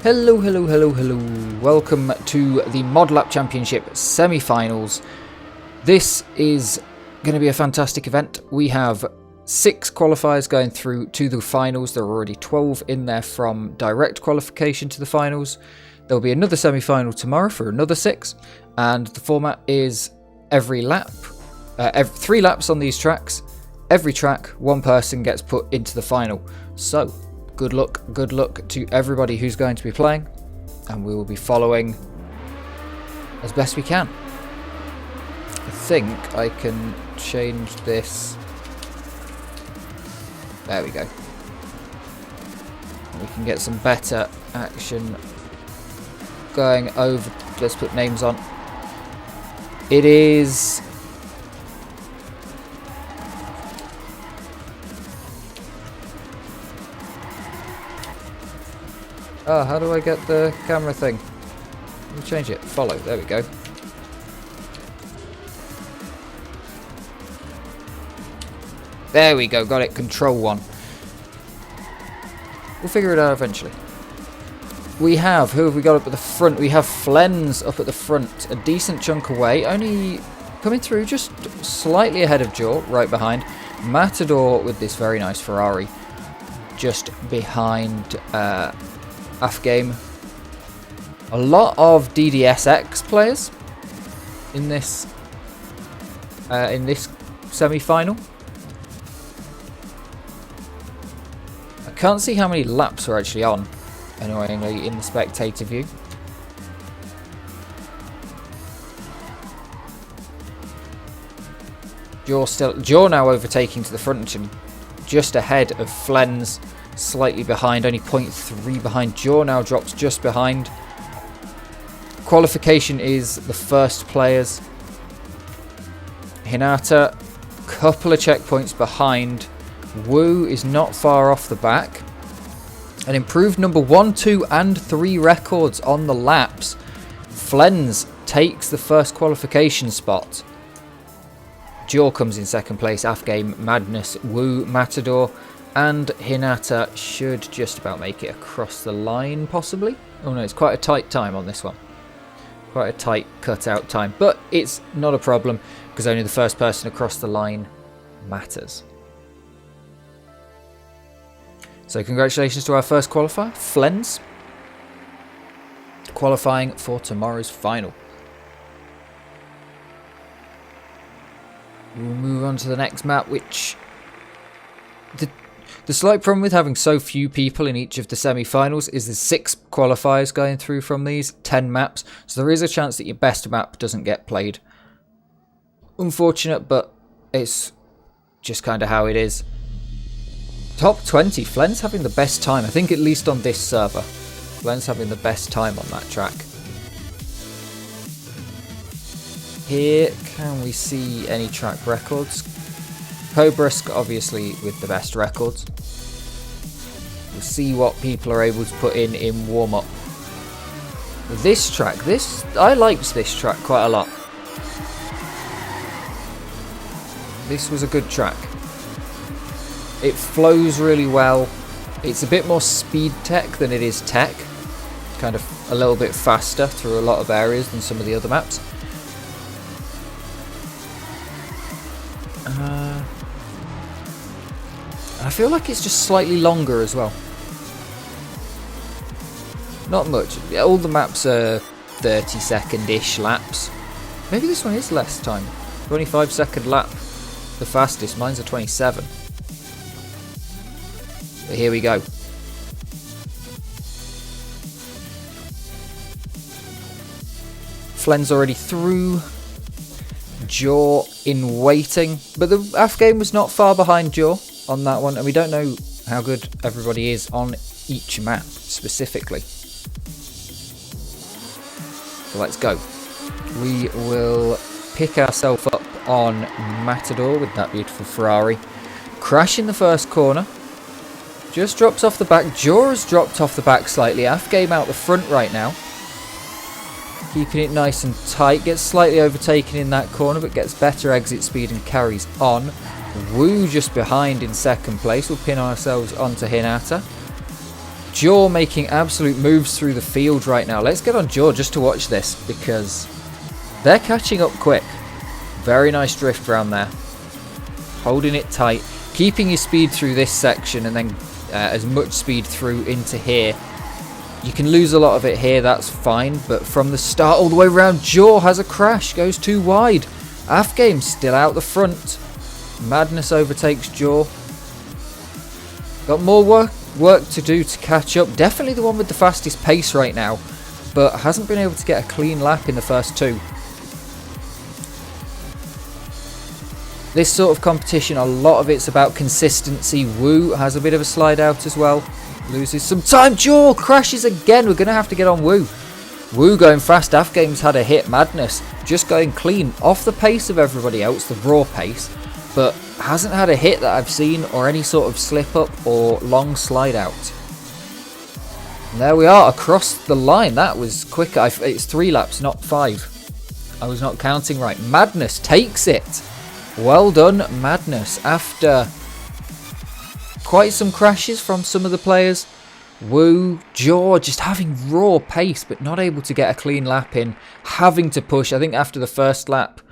Hello, hello, hello, hello. Welcome to the ModLap Championship semi-finals. This is going to be a fantastic event. We have 6 qualifiers going through to the finals. There are already 12 in there from direct qualification to the finals. There will be another semi-final tomorrow for another 6. And the format is every lap, 3 laps on these tracks. Every track, one person gets put into the final. So, good luck to everybody who's going to be playing, and we will be following as best we can. I think I can change this. There we go. We can get some better action going over. Let's put names on. It is how do I get the camera thing? Let me change it. Follow. There we go. There we go. Got it. Control 1. We'll figure it out eventually. We have... Who have we got up at the front? We have Flens up at the front. A decent chunk away. Only coming through just slightly ahead of Jaw. Right behind. Matador with this very nice Ferrari. Just behind... Afgame. A lot of DDSX players in this semi-final. I can't see how many laps are actually on, annoyingly, in the spectator view. Jaw now overtaking to the front and just ahead of Flens. Slightly behind, only 0.3 behind. Jaw now drops just behind. Qualification is the first players. Hinata, couple of checkpoints behind. Wu is not far off the back. An improved number 1, 2 and 3 records on the laps. Flens takes the first qualification spot. Jaw comes in second place. Afgame, Madness, Wu, Matador. And Hinata should just about make it across the line, possibly. Oh no, it's quite a tight time on this one. Quite a tight cut-out time. But it's not a problem, because only the first person across the line matters. So congratulations to our first qualifier, Flens. Qualifying for tomorrow's final. We'll move on to the next map, which... The slight problem with having so few people in each of the semi-finals is there's 6 qualifiers going through from these, 10 maps, so there is a chance that your best map doesn't get played. Unfortunate, but it's just kind of how it is. Top 20, Flens having the best time, I think, at least on this server. Flens having the best time on that track. Here, can we see any track records? Cobrusk, obviously, with the best records. We'll see what people are able to put in warm-up. This track, I liked this track quite a lot. This was a good track. It flows really well. It's a bit more speed tech than it is tech. Kind of a little bit faster through a lot of areas than some of the other maps. I feel like it's just slightly longer as well. Not much. All the maps are 30-second-ish laps. Maybe this one is less time. 25-second lap. The fastest. Mine's a 27. But here we go. Flens already through. Jaw in waiting. But the Afgame was not far behind Jaw on that one, and we don't know how good everybody is on each map specifically. So let's go. We will pick ourselves up on Matador with that beautiful Ferrari. Crash in the first corner. Just drops off the back. Jaw has dropped off the back slightly. Afgame out the front right now. Keeping it nice and tight. Gets slightly overtaken in that corner, but gets better exit speed and carries on. Wu just behind in second place. We'll pin ourselves onto Hinata. Jaw making absolute moves through the field right now. Let's get on Jaw just to watch this, because they're catching up quick. Very nice drift around there. Holding it tight. Keeping your speed through this section, and then as much speed through into here. You can lose a lot of it here, that's fine. But from the start all the way around, Jaw has a crash. Goes too wide. Afgame still out the front. Madness overtakes Jaw. Got more work to do to catch up. Definitely the one with the fastest pace right now, but hasn't been able to get a clean lap in the first two. This sort of competition, a lot of it's about consistency. Wu has a bit of a slide out as well. Loses some time. Jaw crashes again. We're going to have to get on Wu. Wu going fast. Afgame's had a hit. Madness just going clean off the pace of everybody else, the raw pace, but hasn't had a hit that I've seen, or any sort of slip up or long slide out. And there we are across the line. That was quick. It's 3 laps, not 5. I was not counting right. Madness takes it. Well done, Madness. After quite some crashes from some of the players, Wu, Jaw just having raw pace but not able to get a clean lap in. Having to push. I think after the first lap,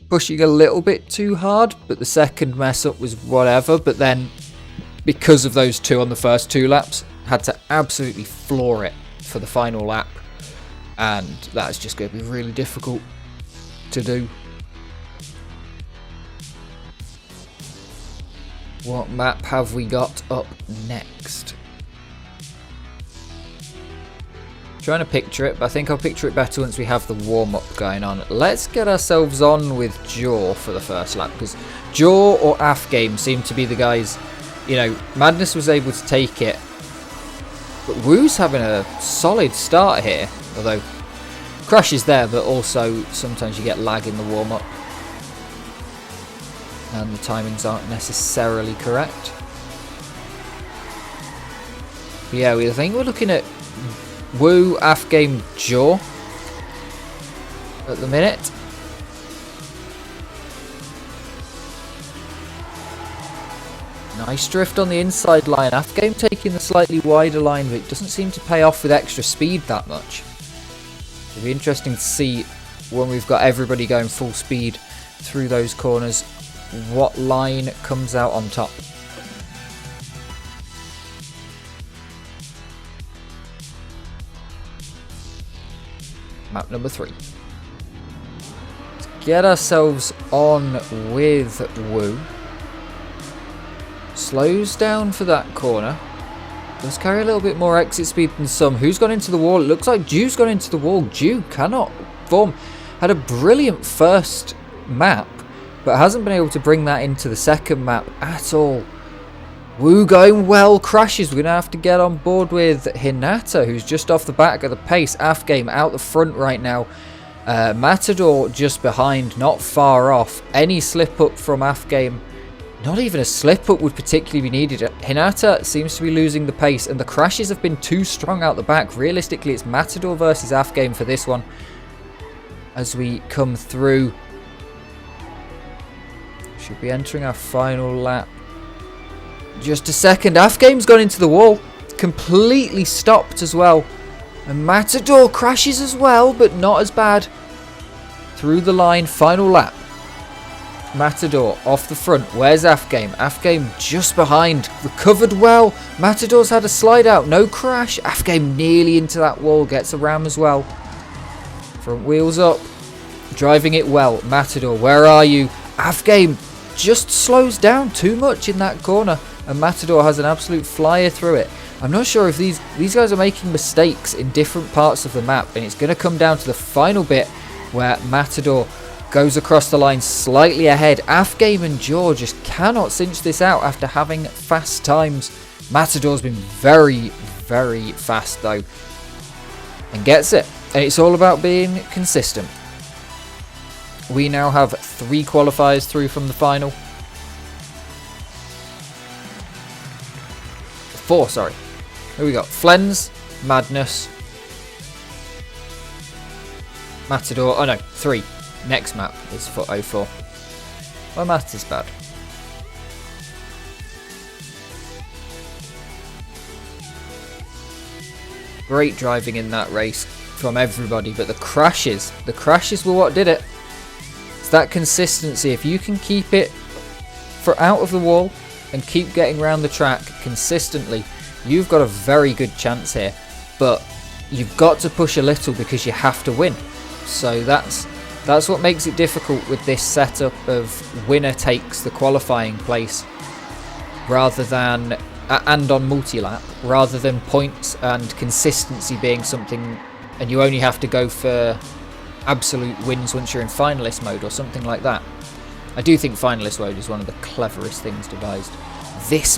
pushing a little bit too hard, but the second mess up was whatever. But then, because of those two on the first 2 laps, had to absolutely floor it for the final lap, and that's just going to be really difficult to do. What map have we got up next? Trying to picture it, but I think I'll picture it better once we have the warm-up going on. Let's get ourselves on with Jaw for the first lap, because Jaw or Afgame seem to be the guys. You know, Madness was able to take it, but Wu's having a solid start here, although crashes there, but also sometimes you get lag in the warm-up and the timings aren't necessarily correct. But yeah, I think we're looking at Wu, Afgame, Jaw at the minute. Nice drift on the inside line. Afgame taking the slightly wider line, but it doesn't seem to pay off with extra speed that much. It'll be interesting to see when we've got everybody going full speed through those corners, what line comes out on top. Map number 3. Let's get ourselves on with Wu. Slows down for that corner. Does carry a little bit more exit speed than some. Who's gone into the wall? It looks like Ju's gone into the wall. Ju cannot form. Had a brilliant first map, but hasn't been able to bring that into the second map at all. Wu going well, crashes. We're going to have to get on board with Hinata, who's just off the back of the pace. Afgame out the front right now. Matador just behind, not far off. Any slip up from Afgame, not even a slip up would particularly be needed. Hinata seems to be losing the pace, and the crashes have been too strong out the back. Realistically, it's Matador versus Afgame for this one. As we come through, should be entering our final lap. Just a second. Afgame's gone into the wall. Completely stopped as well. And Matador crashes as well, but not as bad. Through the line, final lap. Matador off the front. Where's Afgame? Afgame just behind. Recovered well. Matador's had a slide out. No crash. Afgame nearly into that wall. Gets around as well. Front wheels up. Driving it well. Matador, where are you? Afgame just slows down too much in that corner, and Matador has an absolute flyer through it. I'm not sure if these guys are making mistakes in different parts of the map, and it's going to come down to the final bit where Matador goes across the line slightly ahead. Afgame and Jaw just cannot cinch this out after having fast times. Matador's been very, very fast though, and gets it. And it's all about being consistent. We now have 3 qualifiers through from the final. 4, sorry. Here we got Flens, Madness, Matador. Oh no, 3. Next map is for 04. My maths is bad. Great driving in that race from everybody, but the crashes were what did it. It's that consistency. If you can keep it out of the wall and keep getting around the track consistently, you've got a very good chance here. But you've got to push a little because you have to win. So that's what makes it difficult with this setup of winner takes the qualifying place rather than and on multi-lap, rather than points and consistency being something, and you only have to go for absolute wins once you're in finalist mode or something like that. I do think finalist mode is one of the cleverest things devised. This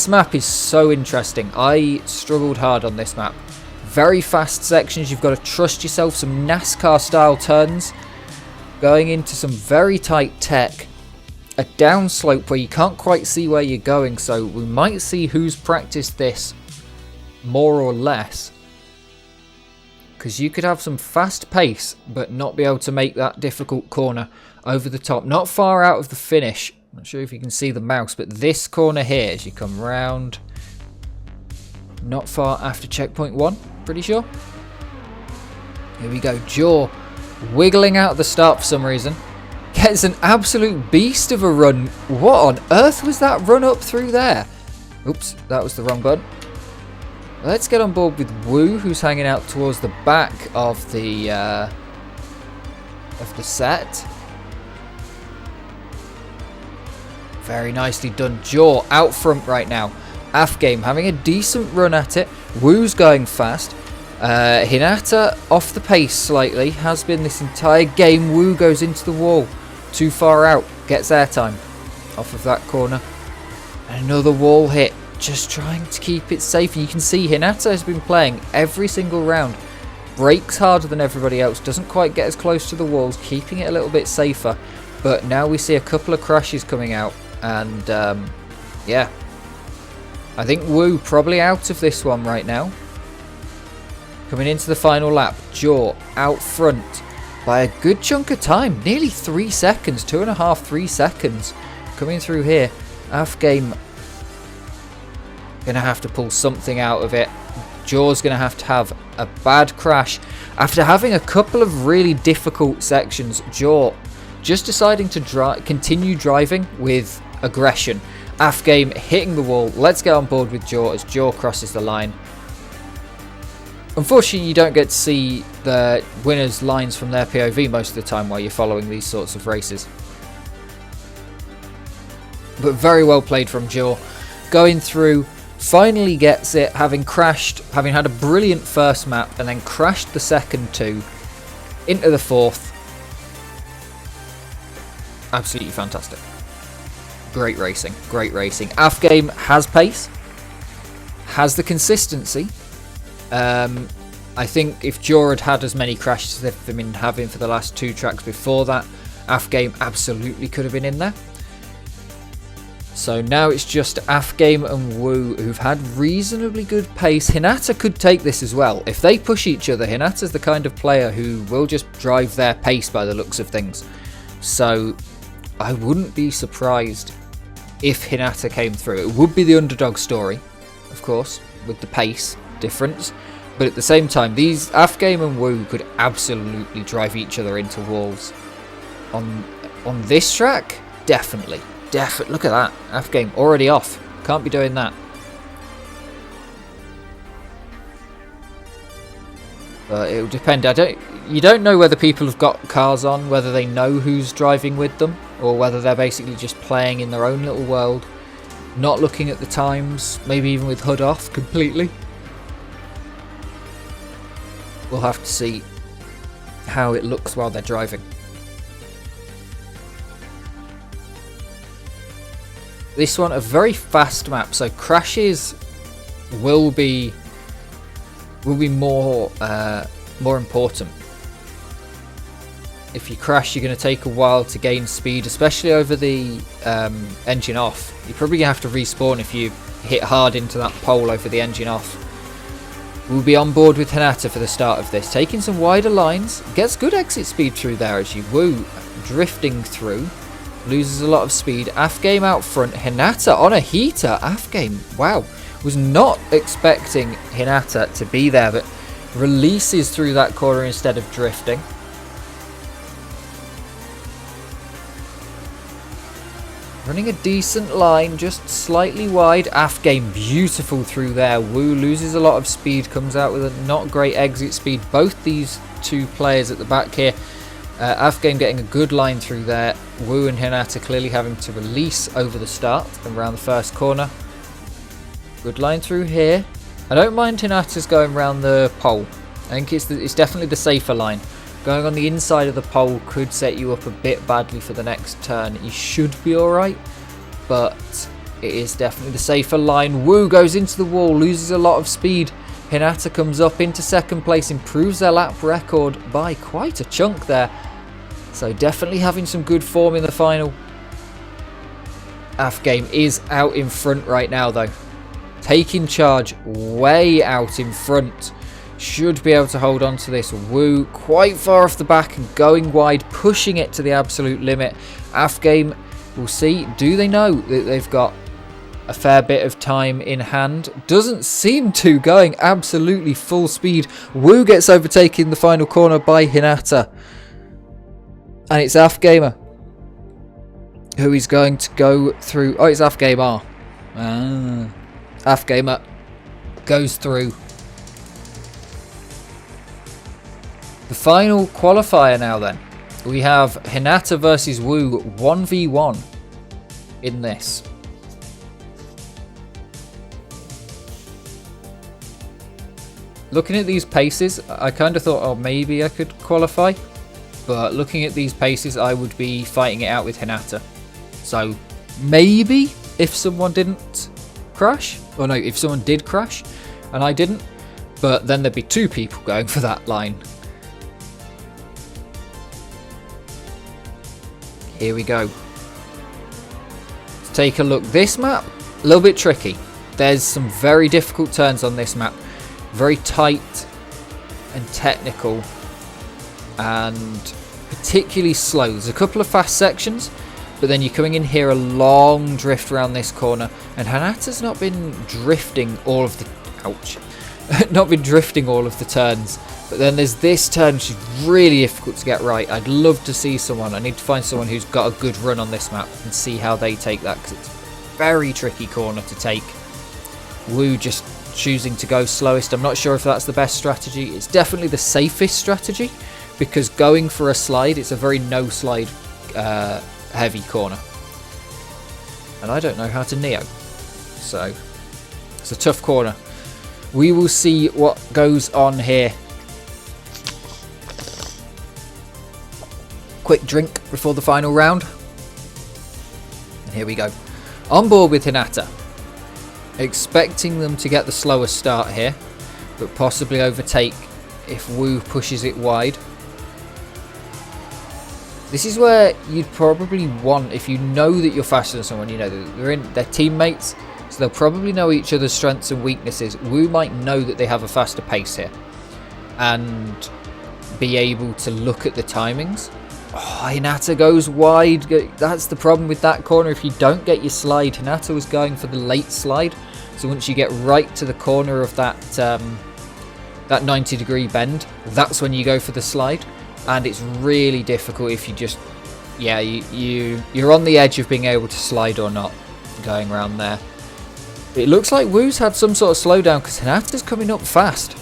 map is so interesting. I struggled hard on this map. Very fast sections, you've got to trust yourself, some NASCAR style turns, going into some very tight tech, a downslope where you can't quite see where you're going, so we might see who's practiced this more or less, because you could have some fast pace but not be able to make that difficult corner over the top, not far out of the finish. I'm not sure if you can see the mouse, but this corner here as you come round, not far after checkpoint 1, pretty sure. Here we go, Jaw wiggling out at the start for some reason. Gets an absolute beast of a run. What on earth was that run up through there? Oops, that was the wrong button. Let's get on board with Wu, who's hanging out towards the back of the set. Very nicely done. Jaw out front right now. Afgame having a decent run at it. Wu's going fast. Hinata off the pace slightly. Has been this entire game. Wu goes into the wall. Too far out. Gets airtime off of that corner. And another wall hit. Just trying to keep it safe. You can see Hinata has been playing every single round. Brakes harder than everybody else. Doesn't quite get as close to the walls. Keeping it a little bit safer. But now we see a couple of crashes coming out. And yeah. I think Wu probably out of this one right now. Coming into the final lap. Jaw out front by a good chunk of time. Nearly 3 seconds. 2.5, 3 seconds. Coming through here. Afgame gonna have to pull something out of it. Jaw's gonna have a bad crash. After having a couple of really difficult sections, Jaw just deciding to continue driving with aggression. Afgame hitting the wall. Let's get on board with Jaw as Jaw crosses the line. Unfortunately, you don't get to see the winners' lines from their POV most of the time while you're following these sorts of races. But very well played from Jaw. Going through, finally gets it, having crashed, having had a brilliant first map, and then crashed the second two, into the fourth. Absolutely fantastic. Great racing, great racing. Afgame has pace, has the consistency. I think if Jaw had had as many crashes as they've been having for the last 2 tracks before that, Afgame absolutely could have been in there. So now it's just Afgame and Wu who've had reasonably good pace. Hinata could take this as well. If they push each other, Hinata's the kind of player who will just drive their pace by the looks of things. So I wouldn't be surprised if Hinata came through. It would be the underdog story, of course, with the pace difference. But at the same time, these Afgame and Wu could absolutely drive each other into walls. On this track, definitely. Look at that. Afgame already off. Can't be doing that. But it'll depend. You don't know whether people have got cars on, whether they know who's driving with them, or whether they're basically just playing in their own little world, not looking at the times, maybe even with HUD off completely. We'll have to see how it looks while they're driving. This one, a very fast map, so crashes will be more important. If you crash, you're going to take a while to gain speed, especially over the engine off. You're probably going to have to respawn if you hit hard into that pole over the engine off. We'll be on board with Hinata for the start of this, taking some wider lines. Gets good exit speed through there as you Wu drifting through. Loses a lot of speed. Afgame out front. Hinata on a heater. Afgame, wow. Was not expecting Hinata to be there, but releases through that corner instead of drifting. Running a decent line, just slightly wide. Afghame beautiful through there. Wu loses a lot of speed, comes out with a not great exit speed. Both these two players at the back here. Afghame getting a good line through there. Wu and Hinata clearly having to release over the start and around the first corner. Good line through here. I don't mind Hinata's going around the pole. I think it's definitely the safer line. Going on the inside of the pole could set you up a bit badly for the next turn. You should be alright, but it is definitely the safer line. Wu goes into the wall, loses a lot of speed. Hinata comes up into second place, improves their lap record by quite a chunk there. So definitely having some good form in the final. Afghame is out in front right now though. Taking charge way out in front. Should be able to hold on to this. Wu quite far off the back and going wide, pushing it to the absolute limit. Afghame, we'll see. Do they know that they've got a fair bit of time in hand? Doesn't seem to, going absolutely full speed. Wu gets overtaken in the final corner by Hinata. And it's Afghame who is going to go through. Oh, it's Afghame. Afghame goes through. The final qualifier now then. We have Hinata versus Wu 1v1 in this. Looking at these paces, I kind of thought, oh, maybe I could qualify. But looking at these paces, I would be fighting it out with Hinata. So maybe if someone didn't crash, or no, if someone did crash and I didn't, but then there'd be two people going for that line. Here we go. Let's take a look. This map, a little bit tricky. There's some very difficult turns on this map. Very tight and technical and particularly slow. There's a couple of fast sections, but then you're coming in here a long drift around this corner, and Hinata's not been drifting all of the not been drifting all of the turns. But then there's this turn which is really difficult to get right. I'd love to see someone. I need to find someone who's got a good run on this map and see how they take that, because it's a very tricky corner to take. Wu just choosing to go slowest. I'm not sure if that's the best strategy. It's definitely the safest strategy, because going for a slide, it's a very no slide heavy corner. And I don't know how to neo. So it's a tough corner. We will see what goes on here. Quick drink before the final round. And here we go. On board with Hinata. Expecting them to get the slower start here, but possibly overtake if Wu pushes it wide. This is where you'd probably want, if you know that you're faster than someone, you know that they're teammates, so they'll probably know each other's strengths and weaknesses. Wu might know that they have a faster pace here and be able to look at the timings. Oh, Hinata goes wide. That's the problem with that corner. If you don't get your slide, Hinata was going for the late slide. So once you get right to the corner of that 90-degree bend, that's when you go for the slide. And it's really difficult if you just, yeah, you're on the edge of being able to slide or not going around there. It looks like Wu's had some sort of slowdown because Hinata's coming up fast.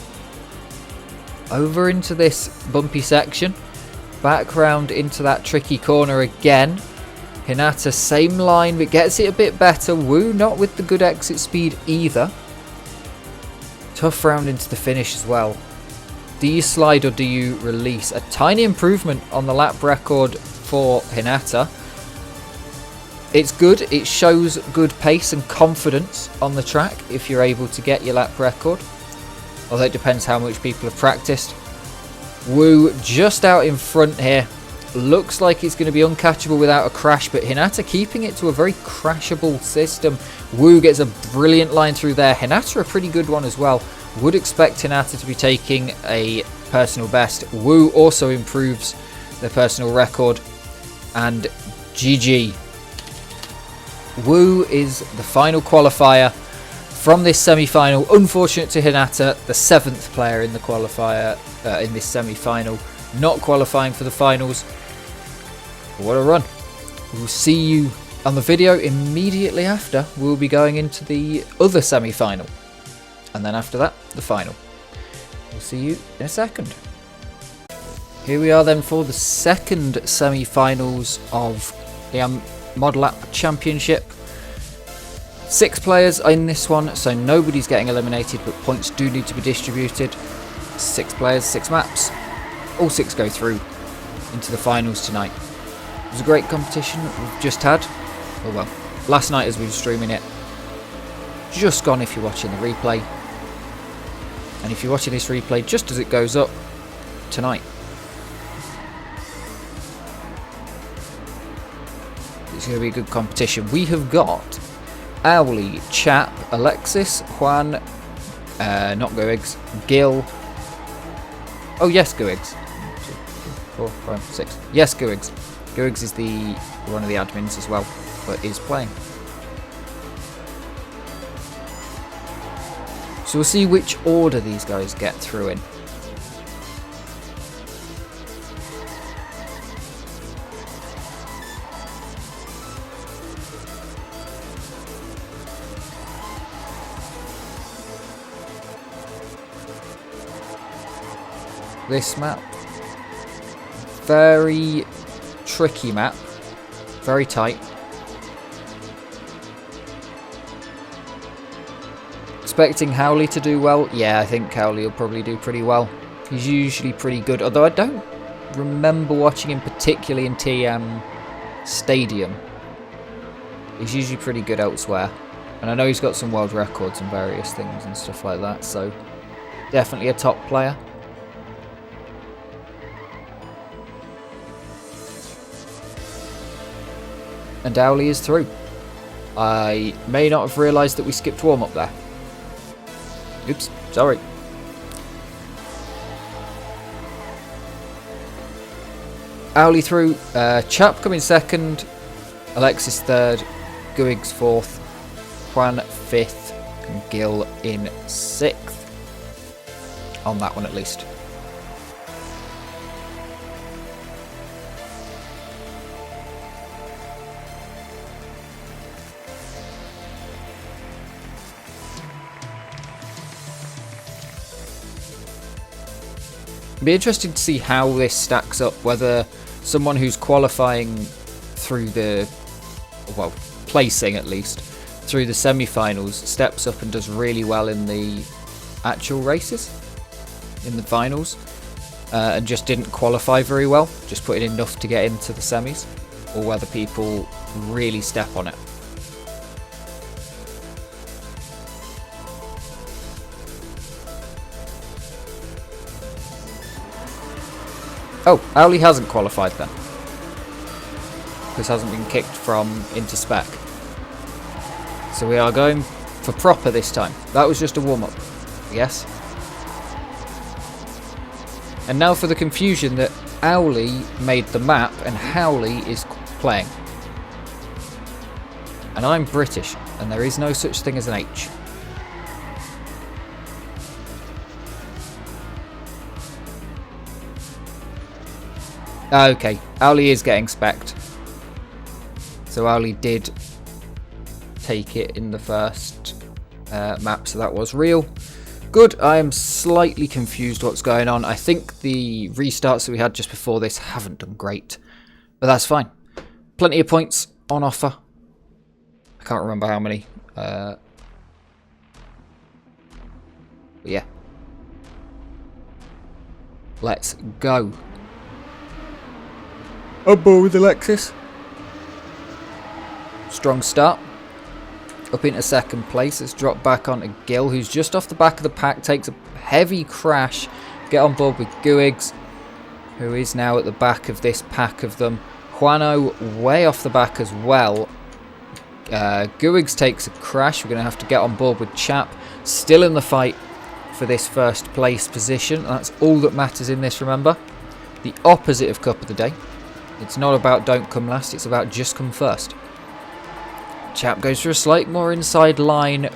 Over into this bumpy section. Back round into that tricky corner again. Hinata, same line, but gets it a bit better. Wu not with the good exit speed either. Tough round into the finish as well. Do you slide or do you release? A tiny improvement on the lap record for Hinata. It's good. It shows good pace and confidence on the track if you're able to get your lap record. Although it depends how much people have practiced. Wu just out in front here. Looks like it's going to be uncatchable without a crash, but Hinata keeping it to a very crashable system. Wu gets a brilliant line through there. Hinata a pretty good one as well. Would expect Hinata to be taking a personal best. Wu also improves their personal record. And GG. Wu is the final qualifier from this semi-final. Unfortunate to Hinata, the 7th player in the qualifier in this semi-final, not qualifying for the finals. What a run. We'll see you on the video immediately after. We'll be going into the other semi-final. And then after that, the final. We'll see you in a second. Here we are then for the second semi-finals of the ModLap Championship. 6 players in this one, so nobody's getting eliminated, but points do need to be distributed. 6 players, 6 maps. All 6 go through into the finals tonight. It was a great competition that we've just had. Oh well, last night as we were streaming it. Just gone if you're watching the replay. And if you're watching this replay just as it goes up tonight. It's going to be a good competition. We have got Owly, Chap, Alexis, Juan, not Guigs, Gil. Oh yes, Guigs. 4, 5, 6. Yes, Guigs. Guigs is one of the admins as well, but is playing. So we'll see which order these guys get through in. This map, very tricky map, very tight. Expecting Howley to do well. Yeah, I think Howley will probably do pretty well. He's usually pretty good, although I don't remember watching him particularly in TM Stadium. He's usually pretty good elsewhere, and I know he's got some world records and various things and stuff like that, so definitely a top player. And Owly is through. I may not have realised that we skipped warm-up there. Oops, sorry. Owly through. Chap coming second. Alexis third. Guigs fourth. Juan fifth. And Gil in sixth. On that one at least. Be interesting to see how this stacks up, whether someone who's qualifying through the, well, placing at least, through the semi-finals steps up and does really well in the actual races, in the finals, and just didn't qualify very well, just put in enough to get into the semis, or whether people really step on it. Oh, Owly hasn't qualified then. Because hasn't been kicked from into spec. So we are going for proper this time. That was just a warm-up. Yes. And now for the confusion that Owly made the map and Howley is playing. And I'm British, and there is no such thing as an H. Okay, Owly is getting specced. So Owly did take it in the first map, so that was real. Good, I am slightly confused what's going on. I think the restarts that we had just before this haven't done great. But that's fine. Plenty of points on offer. I can't remember how many. But yeah. Let's go. A ball with Alexis. Strong start. Up into second place. Let's drop back onto Gil, who's just off the back of the pack. Takes a heavy crash. Get on board with Guigs, who is now at the back of this pack of them. Juano way off the back as well. Guigs takes a crash. We're going to have to get on board with Chap. Still in the fight for this first place position. That's all that matters in this, remember. The opposite of Cup of the Day. It's not about don't come last, it's about just come first. Chap goes for a slight more inside line,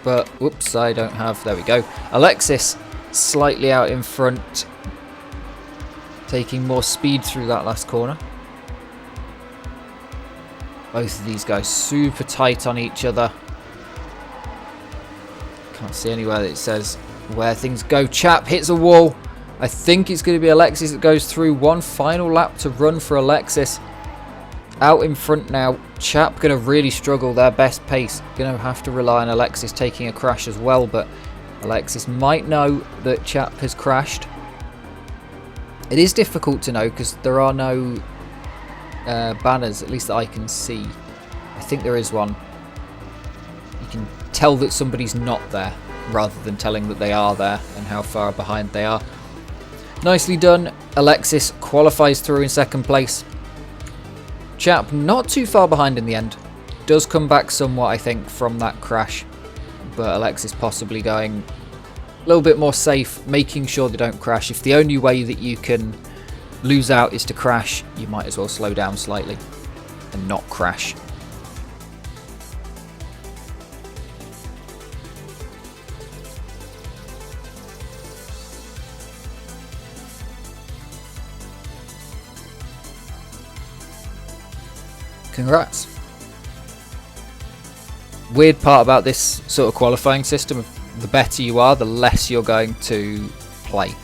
But, whoops, I don't have... There we go. Alexis slightly out in front. Taking more speed through that last corner. Both of these guys super tight on each other. Can't see anywhere that it says where things go. Chap hits a wall. I think it's going to be Alexis that goes through. One final lap to run for Alexis. Out in front now. Chap going to really struggle. Their best pace. Going to have to rely on Alexis taking a crash as well. But Alexis might know that Chap has crashed. It is difficult to know because there are no banners, at least that I can see. I think there is one. You can tell that somebody's not there rather than telling that they are there and how far behind they are. Nicely done. Alexis qualifies through in second place. Chap not too far behind in the end. Does come back somewhat, I think, from that crash. But Alexis possibly going a little bit more safe, making sure they don't crash. If the only way that you can lose out is to crash, you might as well slow down slightly and not crash. Congrats. Weird part about this sort of qualifying system, the better you are, the less you're going to play.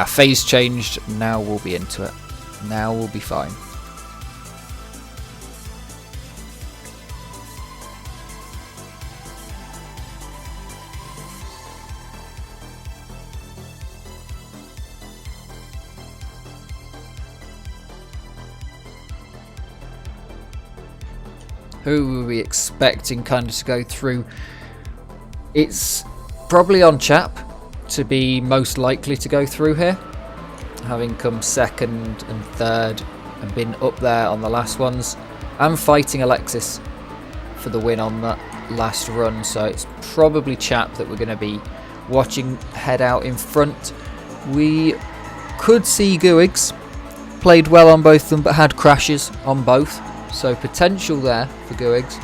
Phase changed, now we'll be into it. Now we'll be fine. Who were we expecting kind of to go through? It's probably on Chap to be most likely to go through here, having come second and third and been up there on the last ones. I'm fighting Alexis for the win on that last run, so it's probably Chap that we're going to be watching head out in front. We could see Guigs played well on both of them but had crashes on both. So potential there for Guigs.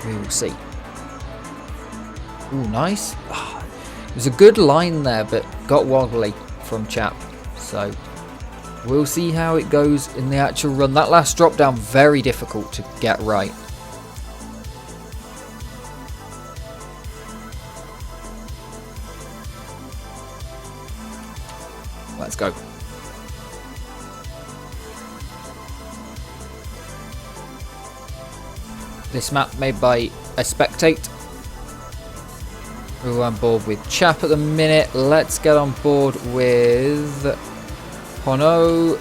We will see. Ooh, nice. Oh, it was a good line there, but got wobbly from Chap. So we'll see how it goes in the actual run. That last drop down, very difficult to get right. Let's go. This map made by a Spectate. We're on board with Chap at the minute. Let's get on board with Hono.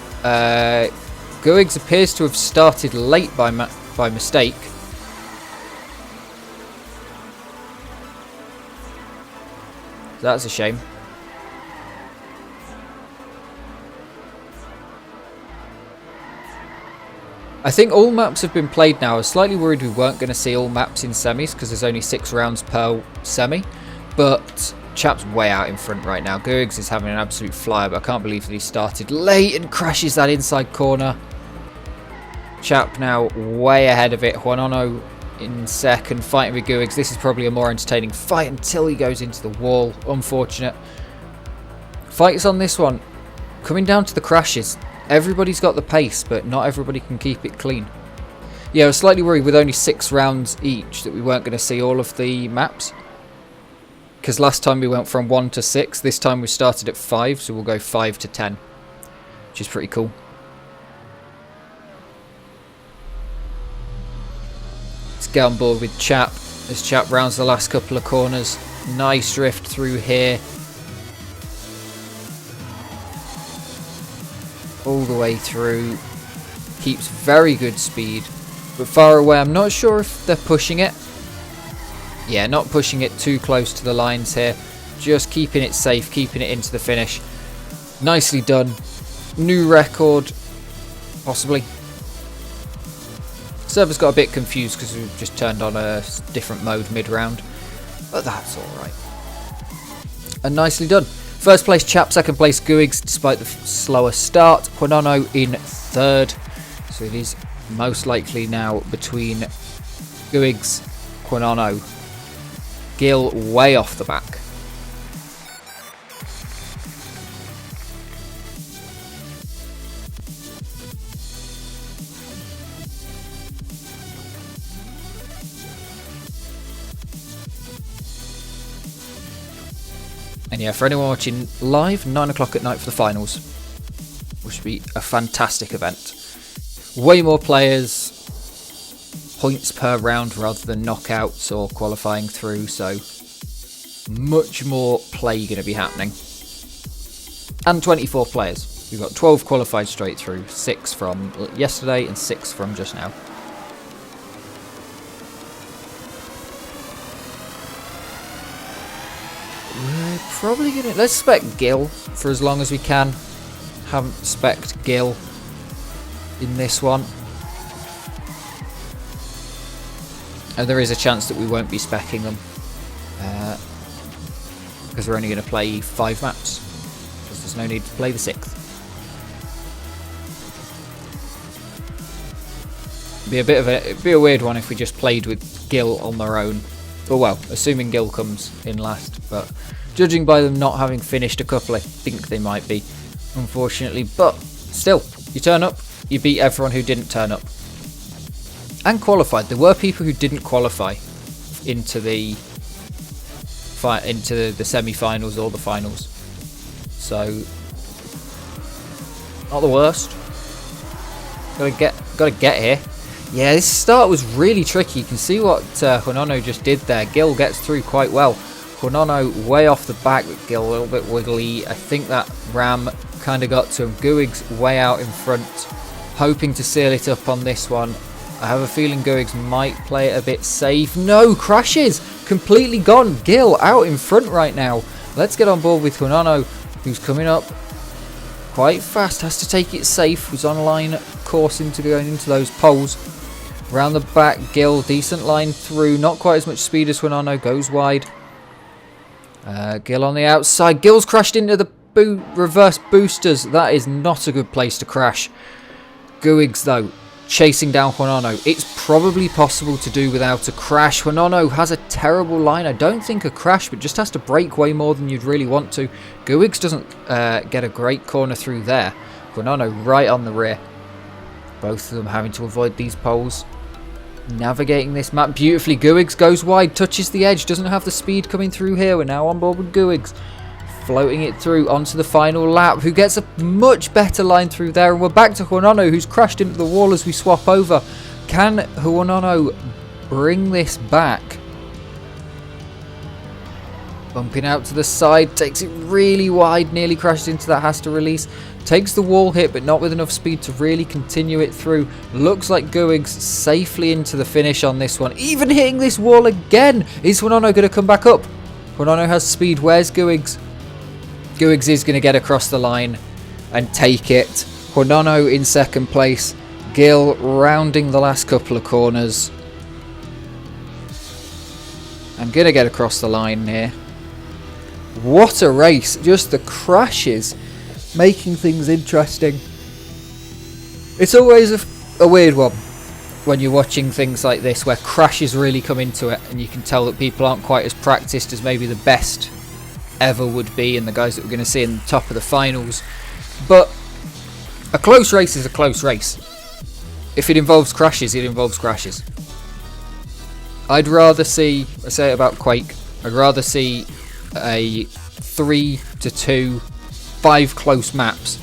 Guigs appears to have started late by mistake. That's a shame. I think all maps have been played now. I was slightly worried we weren't going to see all maps in semis because there's only 6 rounds per semi. But Chap's way out in front right now. Guigs is having an absolute flyer, but I can't believe that he started late and crashes that inside corner. Chap now way ahead of it. Juanono in second, fighting with Guigs. This is probably a more entertaining fight until he goes into the wall. Unfortunate. Fights on this one. Coming down to the crashes. Everybody's got the pace, but not everybody can keep it clean. Yeah, I was slightly worried with only 6 rounds each that we weren't going to see all of the maps. Because last time we went from 1 to 6. This time we started at 5, so we'll go 5 to 10. Which is pretty cool. Let's get on board with Chap. As Chap rounds the last couple of corners. Nice drift through here. All the way through. Keeps very good speed. But far away, I'm not sure if they're pushing it. Yeah, not pushing it too close to the lines here. Just keeping it safe, keeping it into the finish. Nicely done. New record. Possibly. Server's got a bit confused because we've just turned on a different mode mid-round. But that's alright. And nicely done. First place Chap, second place Guigs, despite the slower start. Quinono in third. So it is most likely now between Guigs, Quinono, Gil way off the back. And yeah, for anyone watching live, 9 o'clock at night for the finals, which should be a fantastic event. Way more players, points per round rather than knockouts or qualifying through, so much more play going to be happening. And 24 players. We've got 12 qualified straight through, 6 from yesterday and 6 from just now. We're probably going to... Let's spec Gil for as long as we can. Haven't spec'd Gil in this one. And there is a chance that we won't be speccing them. Because we're only going to play 5 maps. Because there's no need to play the 6th. It'd be a weird one if we just played with Gil on their own. Oh well, assuming Gil comes in last, but judging by them not having finished a couple, I think they might be, unfortunately. But still, you turn up, you beat everyone who didn't turn up. And qualified. There were people who didn't qualify into the semi-finals or the finals. So, not the worst. Gotta get here. Yeah, this start was really tricky. You can see what Quinono just did there. Gil gets through quite well. Quinono way off the back, with Gil a little bit wiggly. I think that ram kind of got to him. Guigs way out in front, hoping to seal it up on this one. I have a feeling Guigs might play it a bit safe. No, crashes! Completely gone. Gil out in front right now. Let's get on board with Quinono, who's coming up quite fast. Has to take it safe. Was on line course into going into those poles. Around the back, Gil, decent line through. Not quite as much speed as Quinono. Goes wide. Gil on the outside. Gil's crashed into the reverse boosters. That is not a good place to crash. Guigs, though, chasing down Quinono. It's probably possible to do without a crash. Quinono has a terrible line. I don't think a crash, but just has to brake way more than you'd really want to. Guigs doesn't get a great corner through there. Quinono right on the rear. Both of them having to avoid these poles. Navigating this map beautifully. Guigs goes wide, touches the edge, doesn't have the speed coming through here. We're now on board with Guigs. Floating it through onto the final lap, who gets a much better line through there. And we're back to Quinono, who's crashed into the wall as we swap over. Can Quinono bring this back? Bumping out to the side, takes it really wide, nearly crashed into that, has to release. Takes the wall hit, but not with enough speed to really continue it through. Looks like Guigs safely into the finish on this one. Even hitting this wall again. Is Quinono going to come back up? Quinono has speed. Where's Guigs? Guigs is going to get across the line and take it. Quinono in second place. Gil rounding the last couple of corners. I'm going to get across the line here. What a race. Just the crashes making things interesting. It's always a weird one when you're watching things like this where crashes really come into it and you can tell that people aren't quite as practiced as maybe the best ever would be and the guys that we're going to see in the top of the finals. But a close race is a close race. If it involves crashes, it involves crashes. I'd rather see, I say it about Quake, I'd rather see a 3-2, 5 close maps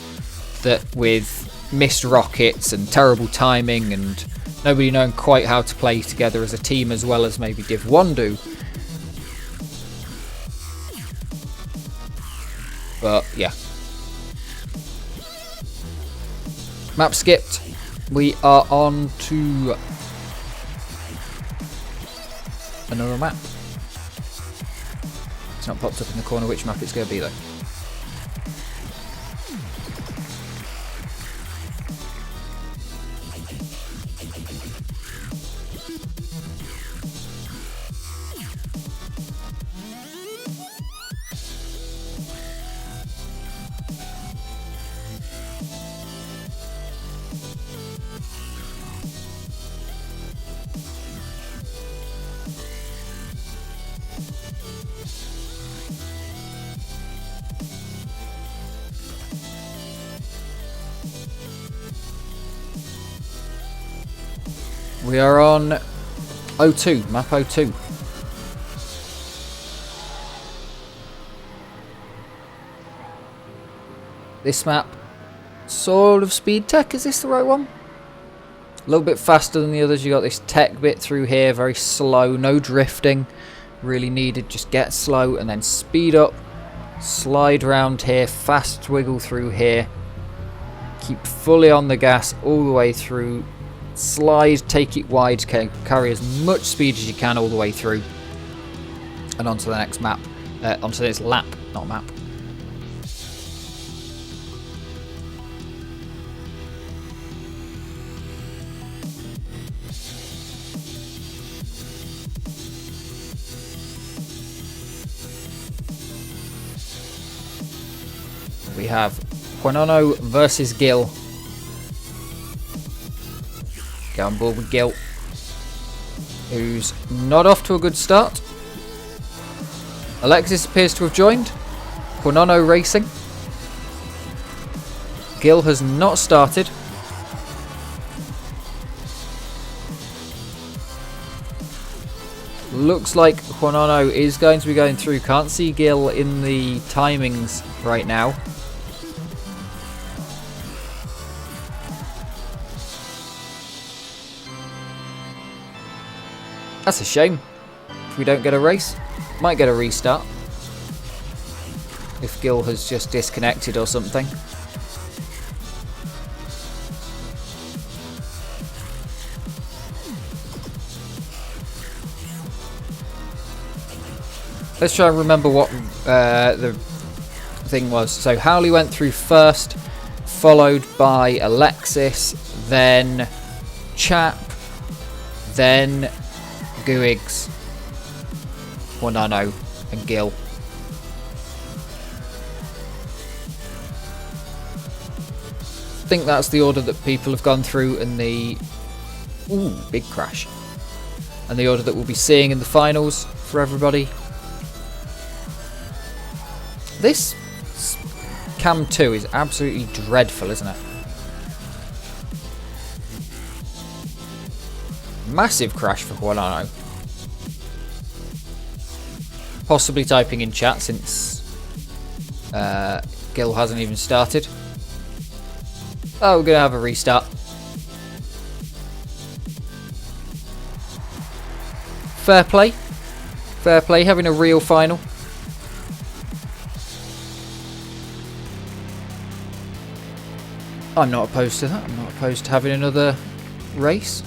that with missed rockets and terrible timing and nobody knowing quite how to play together as a team as well as maybe Div 1 do. But yeah. Map skipped. We are on to another map. It's not popped up in the corner which map it's going to be though. We are on O2, map O2. This map, sort of speed tech, is this the right one? A little bit faster than the others. You got this tech bit through here, very slow, no drifting, really needed, just get slow and then speed up, slide round here, fast wiggle through here, keep fully on the gas all the way through, slide, take it wide, carry as much speed as you can all the way through, and onto the next map, onto this lap, not map. We have Quinono versus Gil. Get on board with Gil, who's not off to a good start. Alexis appears to have joined. Quinono racing. Gil has not started. Looks like Quinono is going to be going through. Can't see Gil in the timings right now. That's a shame. If we don't get a race, might get a restart. If Gil has just disconnected or something. Let's try and remember what the thing was. So Howley went through first, followed by Alexis, then Chap, then Guigs, Quinono and Gil. I think that's the order that people have gone through in the... Ooh, big crash. And the order that we'll be seeing in the finals for everybody. This Cam 2 is absolutely dreadful, isn't it? Massive crash for Quinono. Possibly typing in chat since Gil hasn't even started. Oh, we're going to have a restart. Fair play. Fair play, having a real final. I'm not opposed to that. I'm not opposed to having another race.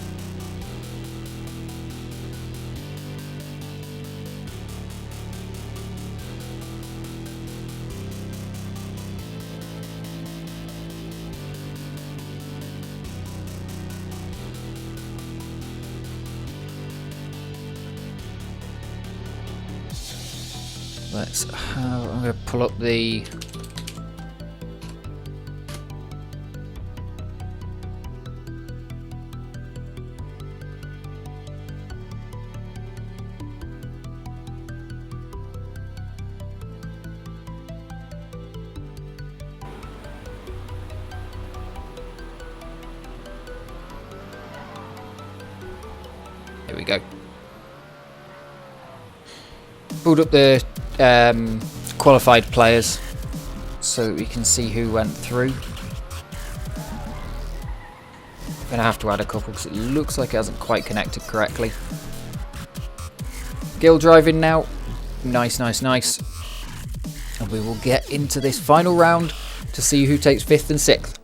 I'm going to pull up the... Here we go. Pulled up the qualified players so that we can see who went through. I'm going to have to add a couple because it looks like it hasn't quite connected correctly. Gil driving now. Nice, nice, nice. And we will get into this final round to see who takes 5th and 6th.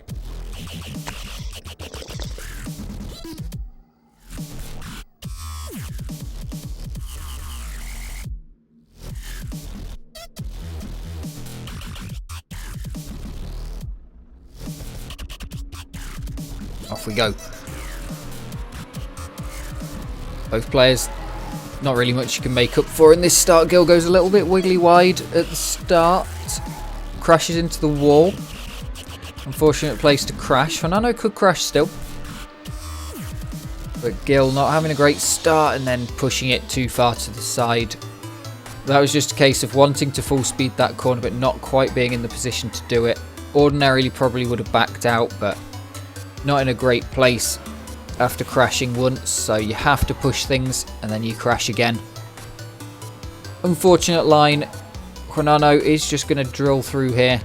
Off we go. Both players, not really much you can make up for in this start. Gil goes a little bit wiggly wide at the start. Crashes into the wall. Unfortunate place to crash. Fernando could crash still. But Gil not having a great start and then pushing it too far to the side. That was just a case of wanting to full speed that corner but not quite being in the position to do it. Ordinarily probably would have backed out, but not in a great place after crashing once, so you have to push things and then you crash again. Unfortunate line. Juanano is just going to drill through here.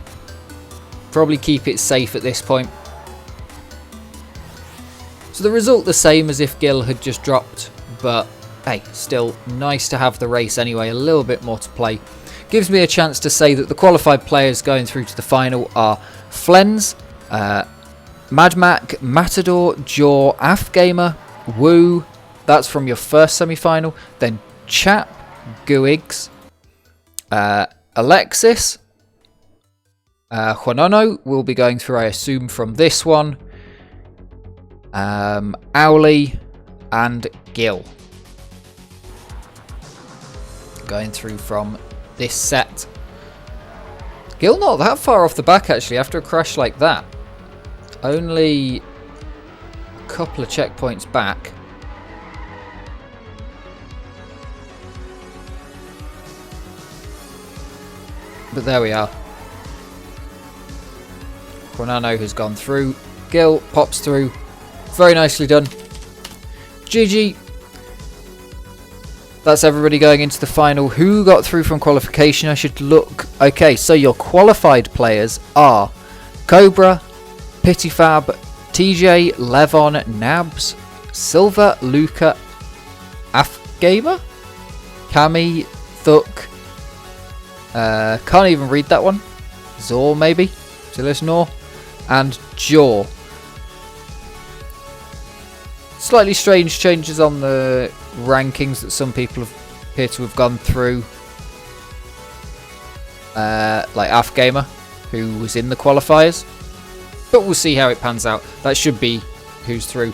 Probably keep it safe at this point. So the result the same as if Gil had just dropped, but hey, still nice to have the race anyway, a little bit more to play. Gives me a chance to say that the qualified players going through to the final are Flens, Madmac, Matador, Jaw, Afgamer, Woo, that's from your first semi-final, then Chap, Guigs, Alexis, Juanono will be going through, I assume, from this one, Owly, and Gil going through from this set. Gil not that far off the back actually after a crash like that. Only a couple of checkpoints back. But there we are. Juanano has gone through. Gil pops through. Very nicely done. GG. That's everybody going into the final. Who got through from qualification? I should look. Okay, so your qualified players are Cobra, Pityfab, TJ, Levon, Nabs, Silver, Luca, Afgamer, Cami, Thuk, can't even read that one, Zor maybe, Zilisnor, and Jaw. Slightly strange changes on the rankings that some people appear to have gone through. Like Afgamer, who was in the qualifiers. But we'll see how it pans out. That should be who's through.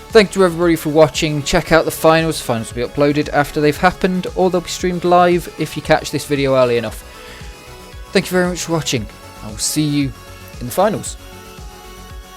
Thank you everybody for watching. Check out the finals. The finals will be uploaded after they've happened, or they'll be streamed live if you catch this video early enough. Thank you very much for watching. I will see you in the finals.